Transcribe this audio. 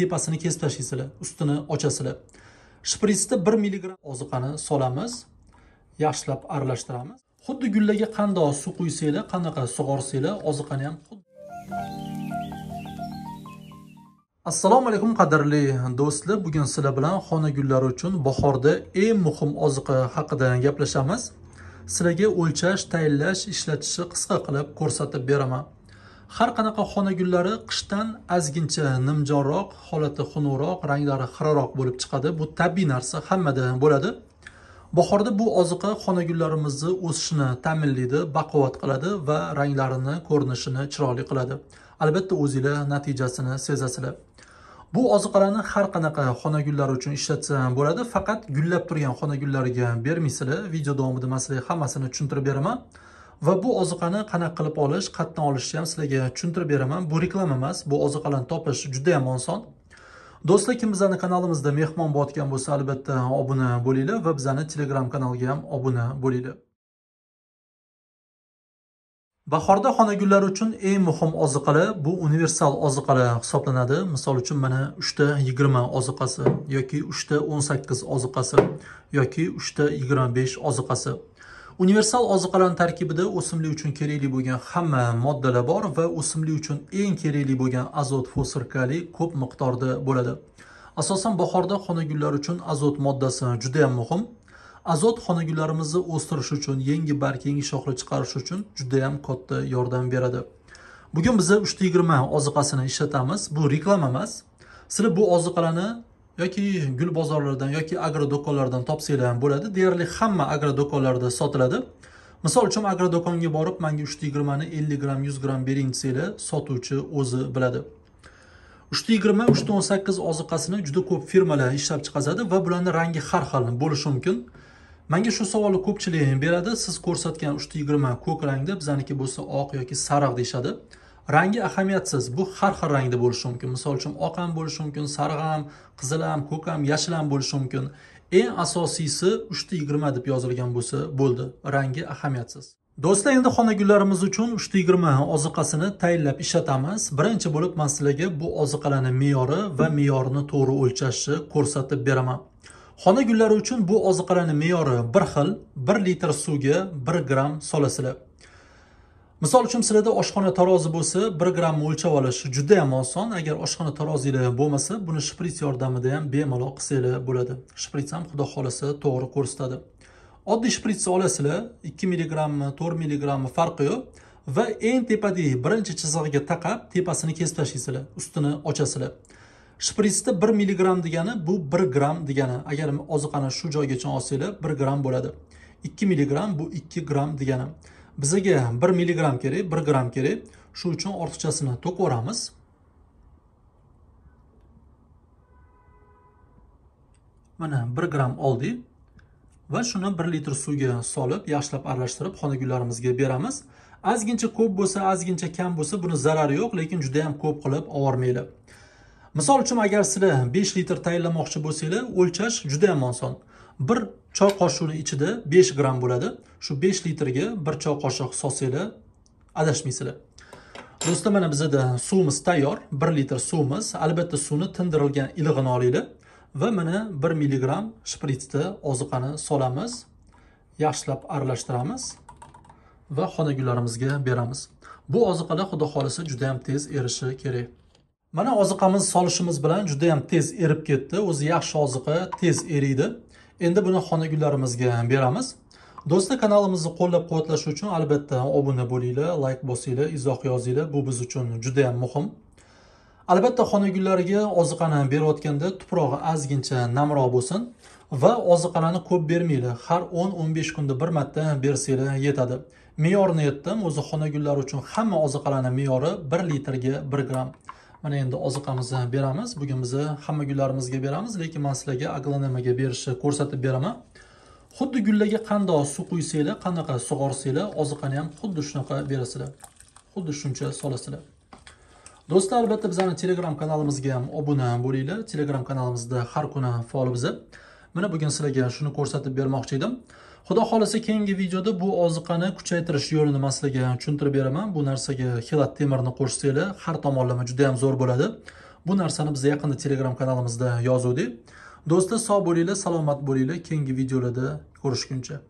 tepasini kesib tashlaysizlar, ustini ochasizlar. Shpritsda 1 mg oziqani solamiz, yaxshilab aralashtiramiz. Xuddi gullarga qandoq suv quysanglar, qanaqa sug'orsanglar, oziqani ham xuddi. Assalomu alaykum qadrli do'stlar. Bugun sizlar bilan xona gullari uchun bahorda eng muhim oziqa haqida gaplashamiz. Sizlarga o'lchash, tayinlash, ishlatishni qisqa qilib ko'rsatib beraman. Har qanaqa xona gullari qishdan ozgincha nimjonroq, holati xunukroq, ranglari xiraroq bo'lib chiqadi. Bu tabiiy narsa, hammada bo'ladi. Bahorda bu oziqa xona gullarimizni o'sishini ta'minlaydi, baquvvat qiladi va ranglarini, ko'rinishini chiroyli qiladi. Albatta o'zingizlar natijasini sezasizlar. Bu oziqalarni har qanaqa xona gullari uchun ishlatsa bo'ladi, faqat gullab turgan xona gullariga bermaysizlar. Video davomida men sizlarga hammasini tushuntirib beraman. Va bu oziqani qanaqa qilib olish, qayerdan olishni ham sizlarga tushuntirib beraman. Bu reklama emas, bu oziqalarni topish juda ham oson. Do'stlar, kim bizning kanalimizda mehmon bo'layotgan bo'lsa, albatta obuna bo'linglar va bizning Telegram kanaliga ham obuna bo'linglar. Bahorda xona gullari uchun eng muhim oziqalar bu universal oziqalar hisoblanadi. Misol uchun mana 3 ta 20 oziqasi yoki 3 ta 18 oziqasi yoki 3 ta 25 oziqasi. Universal oziqalarning tarkibida o'simlik uchun kerakli bo'lgan hamma moddalar bor va o'simlik uchun eng kerakli bo'lgan azot, fosfor, kaliy ko'p miqdorda bo'ladi. Asosan bahorda xona gullari uchun azot moddasi juda ham muhim. Azot xona gullarimizni o'stirish uchun, yangi barg, yangi shoxlar chiqarish uchun juda ham katta yordam beradi. Bugun biz 320 oziqasini ishlatamiz. Bu reklama emas. Sizlar bu oziqalarni yoki gul bozorlaridan yoki agro do'konlardan topsanglar ham bo'ladi. Deyarli hamma agro do'konlarda sotiladi. Misol uchun agro do'konga borib, menga 320 ni 50 gram, 100 gram bering desanglar, sotuvchi o'zi biladi. 320, 318 oziqasini juda ko'p firmalar ishlab chiqaradi va bularning rangi har xil bo'lishi mumkin. Menga shu savolni ko'pchilik beradi. Siz ko'rsatgan 320 ko'k rangda, bizaniki bo'lsa oq yoki sariq deyshadi. Rangi ahamiyatsiz. Bu har xil rangda bo'lishi mumkin. Misol uchun oq ham bo'lishi mumkin, sariq ham, qizil ham, ko'k ham, yashil ham bo'lishi mumkin. Eng asosiysi 320 deb yozilgan bo'lsa bo'ldi. Rangi ahamiyatsiz. Do'stlar, endi xona gullarimiz uchun 320 oziqasini tayinlab ishlatamiz. Birinchi bo'lib men sizlarga bu oziqalarning me'yori va me'yorini to'g'ri o'lchashni ko'rsatib beraman. Xona gullari uchun bu oziqalarning me'yori bir xil. 1 litr suvga 1 gram solasizlar. Misol uchun sizlarda oshxona tarozi bo'lsa, 1 gram o'lchab olish juda ham oson. Agar oshxona tarozinglar bo'lmasa, buni shprits yordamida ham bemalol qilsanglar bo'ladi. Shprits ham xudo xolasa to'g'ri ko'rsatadi. Oddiy shprits olasizlar, 2 mg, 4 mg farqi yo'q va eng tepadagi birinchi chizig'iga taqab, tepasini kesib tashlaysizlar, ustini ochasizlar. Shpritsda 1 mg degani bu 1 gram degani. Agar oziqani shu joygacha olsanglar 1 gram bo'ladi. 2 mg bu 2 gram degani. Bizga 1 mg kerak, 1 gram kerak. Shu uchun ortiqchasini to'kib yuboramiz. Mana 1 gram oldik va shuni 1 litr suvga solib, yaxshilab aralashtirib xona gullarimizga beramiz. Ozgincha ko'p bo'lsa, ozgincha kam bo'lsa, buni zarari yo'q, lekin juda ham ko'p qilib olmaylik. Misol uchun agar sizlar 5 litr tayinlamoqchi bo'lsanglar, o'lchash juda ham oson. 1 choy qoshiqning ichida 5 gram bo'ladi. Shu 5 litrga 1 choy qoshiq solsanglar, adashmaysizlar. Do'stlar, mana bizda suvimiz tayyor. 1 litr suvimiz. Albatta suvni tindirilgan ilig'ini olinglar va mana 1 mg shpritsda oziqani solamiz. Yaxshilab aralashtiramiz va xona gullarimizga beramiz. Bu oziqalar xudo xolasa juda ham tez erishi kerak. Mana oziqamiz solishimiz bilan juda ham tez erib ketdi. O'zi yaxshi oziqa tez eriydi. Endi buni xona gullarimizga beramiz. Do'stlar, kanalimizni qo'llab-quvvatlash uchun albatta obuna bo'linglar, like bosinglar, izoh yozinglar. Bu biz uchun juda ham muhim. Albatta xona gullariga oziqani berayotganda tuprog'i ozgincha namroq bo'lsin va oziqalarni ko'p bermanglar. Har 10-15 kunda bir marta bersanglar yetadi. Me'yorini aytdim. O'zi xona gullari uchun hamma oziqalarning me'yori 1 litrga 1 gram. Mana endi oziqamizni beramiz. Bugun biz hamma gullarimizga beramiz, lekin men sizlarga aglonemaga berishni ko'rsatib beraman. Xuddi gullarga qandoq suv quysanglar, qanaqa sug'orsanglar, oziqani ham xuddi shunaqa berasizlar. Xuddi shuncha solasizlar. Do'stlar, albatta bizning Telegram kanalimizga ham obuna bo'linglar. Telegram kanalimizda har kuni faol biz. Mana bugun sizlarga shuni ko'rsatib bermoqchi edim. Xudo xolasa keyingi videoda bu oziqani kuchaytirish yo'lini men sizlarga tushuntirib beraman. Bu narsaga xelat temirni qo'shsanglar har tomonlama juda ham zo'r bo'ladi. Bu narsani biz yaqinda Telegram kanalimizda yozuvdik. Do'stlar, sog' bo'linglar, salomat bo'linglar. Keyingi videolarda ko'rishguncha.